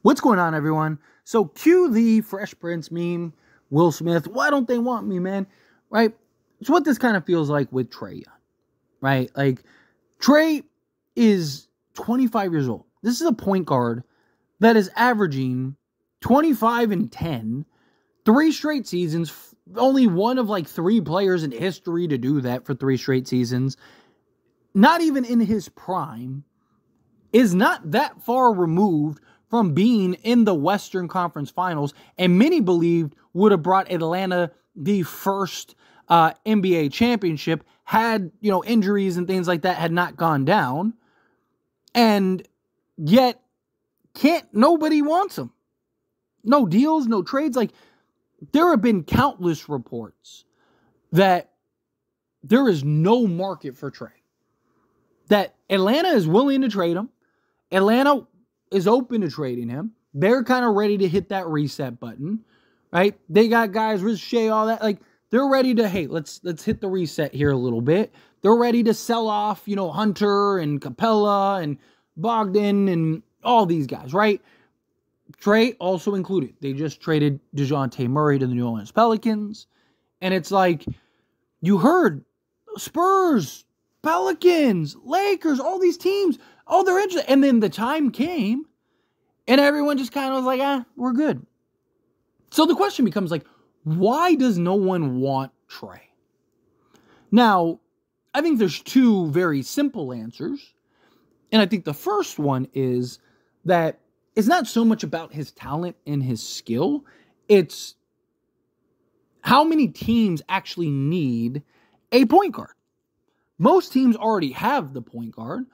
What's going on, everyone? So cue the Fresh Prince meme, Will Smith. Why don't they want me, man? Right? It's what this kind of feels like with Trae Young, right? Like, Trae is 25 years old. This is a point guard that is averaging 25 and 10, 3 straight seasons. Only one of like 3 players in history to do that for 3 straight seasons. Not even in his prime. Is not that far removed from being in the Western Conference Finals, and many believed would have brought Atlanta the first NBA championship had, injuries and things like that had not gone down. And yet, nobody wants him. No deals, no trades. Like, there have been countless reports that there is no market for Trae. That Atlanta is willing to trade him. Atlanta is open to trading him. They're kind of ready to hit that reset button, right? They got guys, Rich Shea, all that. Like, they're ready to, hey, let's hit the reset here a little bit. They're ready to sell off, Hunter and Capella and Bogdan and all these guys, right? Trae also included. They just traded DeJounte Murray to the New Orleans Pelicans. And it's like, you heard Spurs, Pelicans, Lakers, all these teams, they're interested. And then the time came, and everyone just kind of was like, we're good. So the question becomes like, why does no one want Trae? Now, I think there's 2 very simple answers. And I think the first one is that it's not so much about his talent and his skill. It's how many teams actually need a point guard. Most teams already have the point guard,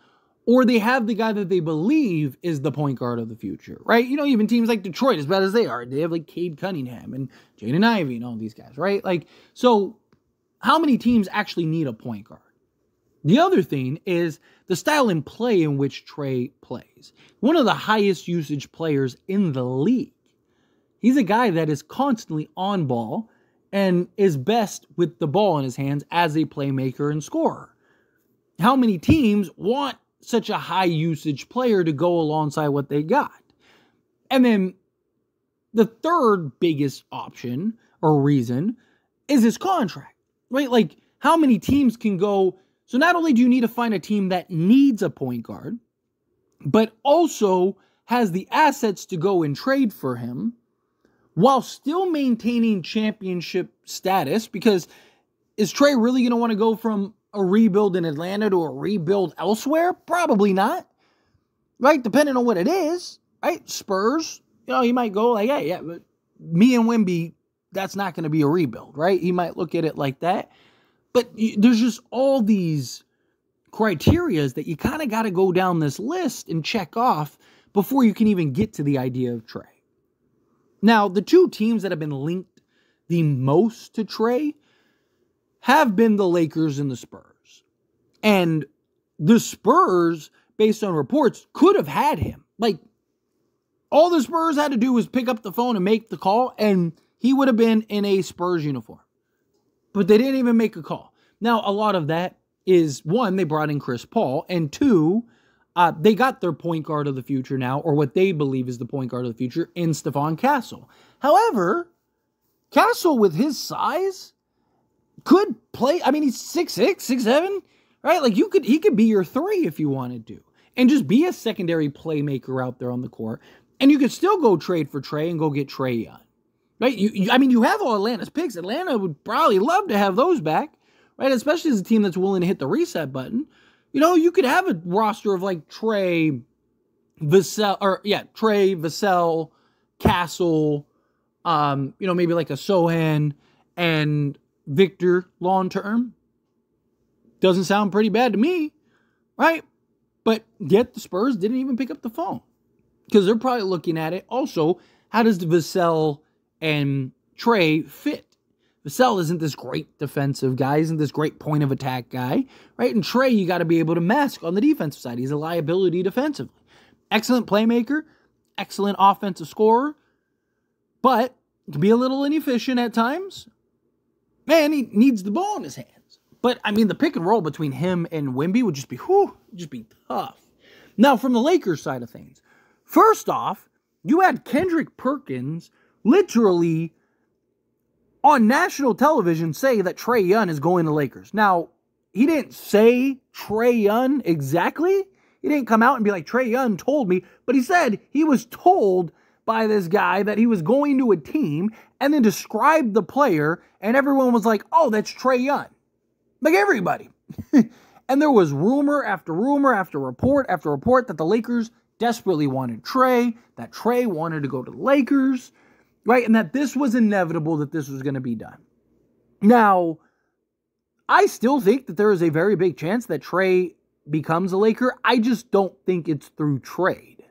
or they have the guy that they believe is the point guard of the future, right? Even teams like Detroit, as bad as they are, they have like Cade Cunningham and Jaden Ivey and all these guys, right? Like, so how many teams actually need a point guard? The other thing is the style and play in which Trae plays. One of the highest usage players in the league. He's a guy that is constantly on ball and is best with the ball in his hands as a playmaker and scorer. How many teams want such a high usage player to go alongside what they got? And then the third biggest option or reason is his contract, right? Like, how many teams can go? So not only do you need to find a team that needs a point guard, but also has the assets to go and trade for him while still maintaining championship status, because is Trae really going to want to go from a rebuild in Atlanta to a rebuild elsewhere? Probably not, right? Depending on what it is, right? Spurs, he might go like, hey, yeah, but me and Wemby, that's not going to be a rebuild, right? He might look at it like that. But there's just all these criterias that you kind of got to go down this list and check off before you can even get to the idea of Trae. Now, the 2 teams that have been linked the most to Trae have been the Lakers and the Spurs. And the Spurs, based on reports, could have had him. Like, all the Spurs had to do was pick up the phone and make the call, and he would have been in a Spurs uniform. But they didn't even make a call. Now, a lot of that is, 1, they brought in Chris Paul, and 2, they got their point guard of the future now, or what they believe is the point guard of the future, in Stephon Castle. However, Castle, with his size, could play. I mean, he's 6'6", 6'7", right? Like, he could be your 3 if you wanted to, and just be a secondary playmaker out there on the court. And you could still go trade for Trae and go get Trae Young. Right? You have all Atlanta's picks. Atlanta would probably love to have those back, right? Especially as a team that's willing to hit the reset button. You could have a roster of like Trae, Vassell, Castle, maybe like a Sohan and Victor long term. Doesn't sound pretty bad to me, right? But yet the Spurs didn't even pick up the phone, because they're probably looking at it. Also, how does the Vassell and Trae fit? Vassell isn't this great defensive guy, isn't this great point of attack guy, right? And Trae, you got to be able to mask on the defensive side. He's a liability defensively. Excellent playmaker, excellent offensive scorer, but can be a little inefficient at times. Man, he needs the ball in his hands. But, I mean, the pick and roll between him and Wemby would just be tough. Now, from the Lakers side of things, first off, You had Kendrick Perkins literally on national television say that Trae Young is going to Lakers. Now, he didn't say Trae Young exactly. He didn't come out and be like, Trae Young told me. But he said he was told by this guy that he was going to a team and then described the player. And everyone was like, oh, that's Trae Young. Like everybody. And there was rumor after rumor after report that the Lakers desperately wanted Trae, that Trae wanted to go to the Lakers, right? And that this was inevitable, that this was going to be done. Now, I still think that there is a very big chance that Trae becomes a Laker. I just don't think it's through trade,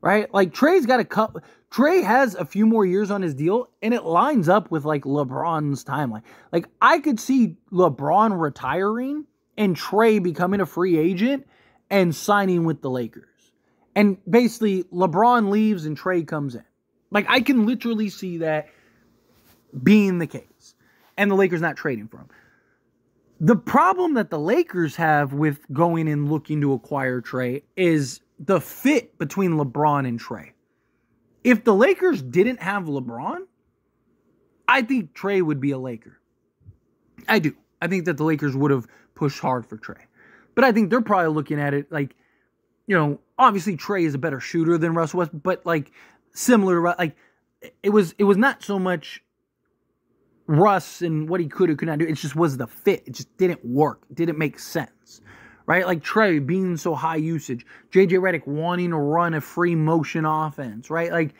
right? Like Trae's got a couple. Trae has a few more years on his deal, and it lines up with like LeBron's timeline. Like I could see LeBron retiring and Trae becoming a free agent and signing with the Lakers. And basically, LeBron leaves and Trae comes in. Like, I can literally see that being the case. And the Lakers not trading for him. The problem that the Lakers have with going and looking to acquire Trae is the fit between LeBron and Trae. If the Lakers didn't have LeBron, I think Trae would be a Laker. I do. I think that the Lakers would have pushed hard for Trae. But I think they're probably looking at it like, you know, obviously Trae is a better shooter than Russell Westbrook, but like similar, like it was not so much Russ and what he could or could not do. It just was the fit. It just didn't work. It didn't make sense, right? Like Trae being so high usage, JJ Redick wanting to run a free motion offense, right? Like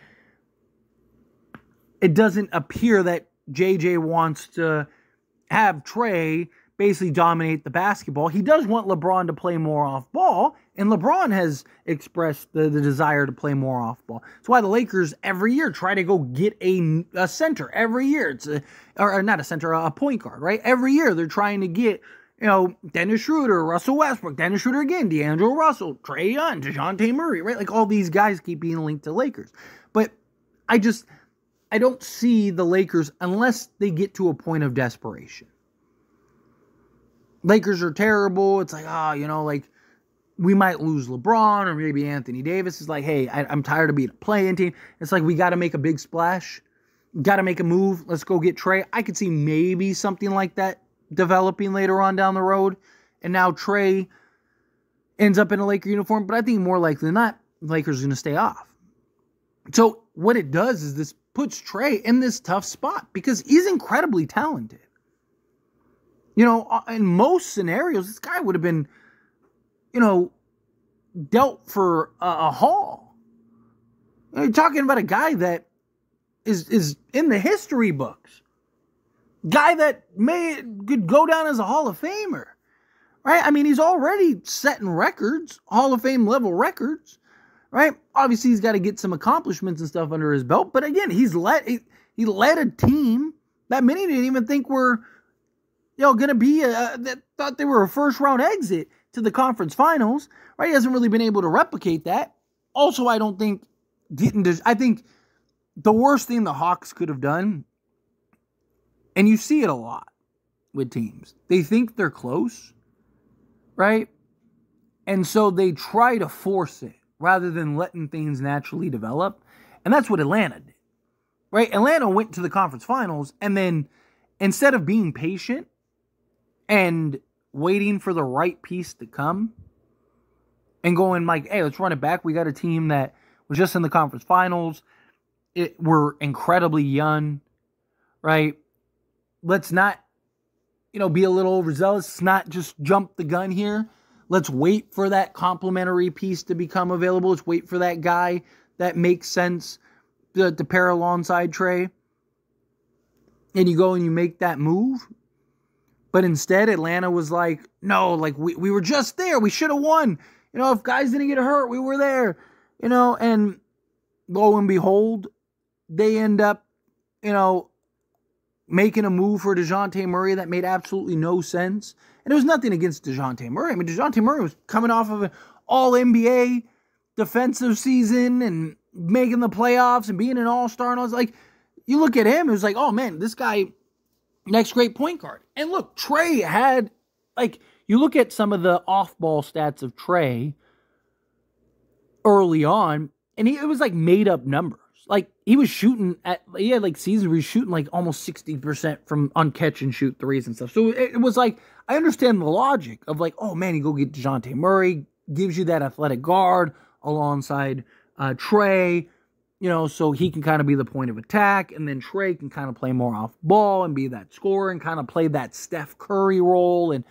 it doesn't appear that JJ wants to have Trae basically dominate the basketball. He does want LeBron to play more off ball, and LeBron has expressed the desire to play more off ball. That's why the Lakers every year try to go get a center. Every year, it's or not a center, a point guard, right? Every year they're trying to get, you know, Dennis Schroeder, Russell Westbrook, Dennis Schroeder again, D'Angelo Russell, Trae Young, DeJounte Murray, right? Like all these guys keep being linked to Lakers. But I don't see the Lakers unless they get to a point of desperation. Lakers are terrible. It's like, you know, like we might lose LeBron or maybe Anthony Davis is like, hey, I'm tired of being a play-in team. It's like, we got to make a big splash. Got to make a move. Let's go get Trae. I could see maybe something like that developing later on down the road. And now Trae ends up in a Laker uniform. But I think more likely than not, the Lakers are going to stay off. So what it does is this puts Trae in this tough spot because he's incredibly talented. You know, in most scenarios, this guy would have been, you know, dealt for a haul. You're talking about a guy that is in the history books. Guy that could go down as a Hall of Famer. Right? I mean, he's already setting records, Hall of Fame level records. Right? Obviously, he's got to get some accomplishments and stuff under his belt. But again, he led a team that many didn't even think were, you know, going to be that thought they were a first round exit to the conference finals, right? He hasn't really been able to replicate that. Also, I don't think I think the worst thing the Hawks could have done, and you see it a lot with teams, they think they're close, right? And so they try to force it rather than letting things naturally develop. And that's what Atlanta did, right? Atlanta went to the conference finals, and then instead of being patient and waiting for the right piece to come and going like, hey, let's run it back. We got a team that was just in the conference finals. We're incredibly young, right? Let's not, you know, be a little overzealous. Let's not just jump the gun here. Let's wait for that complementary piece to become available. Let's wait for that guy that makes sense to pair alongside Trae. And you go and you make that move. But instead, Atlanta was like, no, like we were just there. We should have won. You know, if guys didn't get hurt, we were there. You know, and lo and behold, they end up, you know, making a move for DeJounte Murray that made absolutely no sense. And it was nothing against DeJounte Murray. I mean, DeJounte Murray was coming off of an all-NBA defensive season and making the playoffs and being an all-star. And I was like, you look at him, it was like, oh, man, this guy, next great point guard. And look, Trae had, like, you look at some of the off-ball stats of Trae early on, And it was like made up numbers. Like he had like seasons where he was shooting like almost 60% on catch and shoot threes and stuff. So it was like, I understand the logic of like, oh man, you go get DeJounte Murray, gives you that athletic guard alongside Trae, so he can kind of be the point of attack, and then Trae can kind of play more off ball and be that scorer and kind of play that Steph Curry role. And,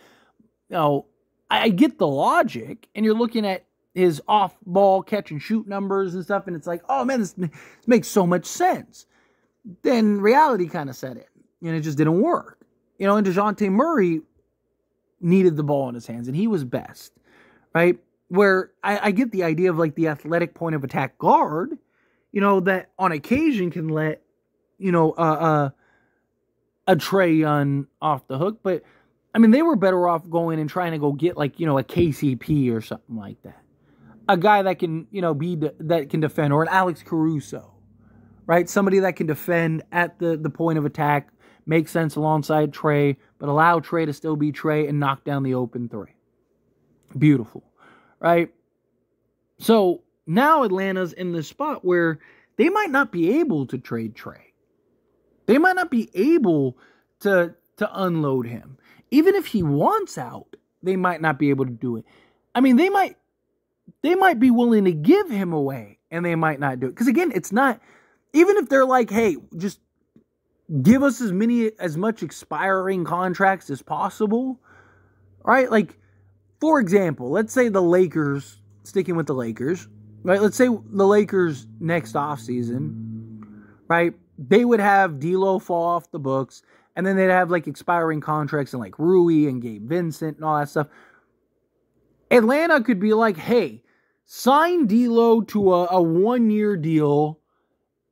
I get the logic, and you're looking at his off-ball catch and shoot numbers and stuff, and it's like, oh man, this makes so much sense. Then reality kind of set in, and it just didn't work. And DeJounte Murray needed the ball in his hands, and he was best, right? Where I get the idea of like the athletic point of attack guard, that on occasion can let, a Trae Young off the hook. But, I mean, they were better off going and trying to go get like, a KCP or something like that. A guy that can, that can defend, or an Alex Caruso, right? Somebody that can defend at the point of attack, make sense alongside Trae, but allow Trae to still be Trae and knock down the open three. Beautiful, right? So now Atlanta's in this spot where they might not be able to trade Trae. They might not be able to unload him. Even if he wants out, they might not be able to do it. I mean, they might be willing to give him away, and they might not do it. Because again, it's not, even if they're like, hey, just give us as much expiring contracts as possible, right? Like, for example, let's say the Lakers, sticking with the Lakers, right? Let's say the Lakers next offseason, right? They would have D'Lo fall off the books, and then they'd have like expiring contracts and like Rui and Gabe Vincent and all that stuff. Atlanta could be like, hey, sign D'Lo to a 1-year deal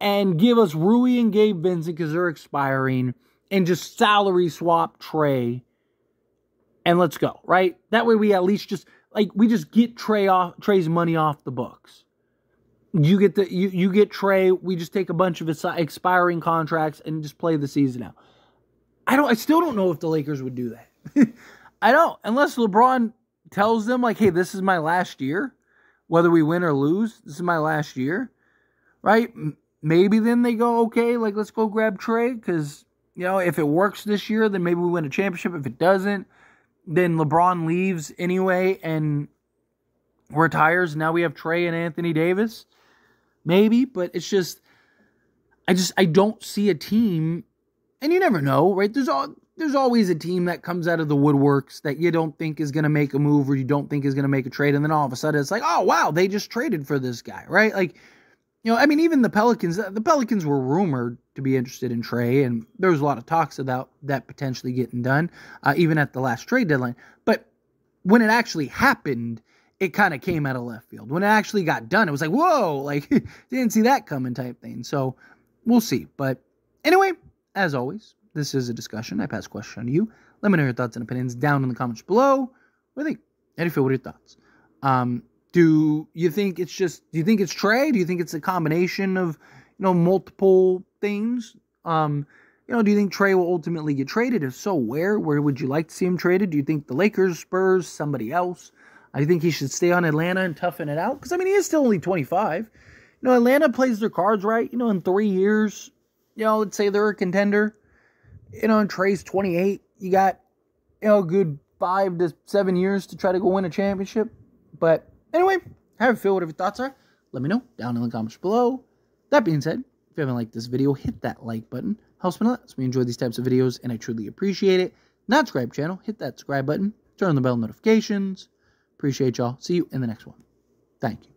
and give us Rui and Gabe Vincent because they're expiring, and just salary swap Trae, and let's go, right? That way we at least just, like, we just get Trae's money off the books. You get Trae, we just take a bunch of expiring contracts and just play the season out. I still don't know if the Lakers would do that. I don't, unless LeBron tells them, like, hey, this is my last year. Whether we win or lose, this is my last year, right? Maybe then they go, okay, like, let's go grab Trae, because, if it works this year, then maybe we win a championship. If it doesn't, then LeBron leaves anyway and retires. Now we have Trae and Anthony Davis. Maybe, but it's just, I don't see a team, and you never know, right? There's always a team that comes out of the woodworks that you don't think is going to make a move, or you don't think is going to make a trade, and then all of a sudden it's like, oh, wow, they just traded for this guy, right? Like, I mean, even the Pelicans were rumored to be interested in Trae, and there was a lot of talks about that potentially getting done, even at the last trade deadline. But when it actually happened, it kind of came out of left field. When it actually got done, it was like, whoa, like, didn't see that coming type thing. So we'll see. But anyway, as always, this is a discussion. I pass the question on to you. Let me know your thoughts and opinions down in the comments below. What do you think? How do you feel? What are your thoughts? Do you think it's Trae? Do you think it's a combination of, multiple things? Do you think Trae will ultimately get traded? If so, where? Where would you like to see him traded? Do you think the Lakers, Spurs, somebody else? I think he should stay on Atlanta and toughen it out. Because, I mean, he is still only 25. Atlanta plays their cards right. In 3 years, let's say they're a contender. And Trae's 28. You got, a good 5 to 7 years to try to go win a championship. But anyway, how do you feel? Whatever your thoughts are, let me know down in the comments below. That being said, if you haven't liked this video, hit that like button. Helps me a lot. So we enjoy these types of videos, and I truly appreciate it. Not subscribe channel, hit that subscribe button. Turn on the bell notifications. Appreciate y'all. See you in the next one. Thank you.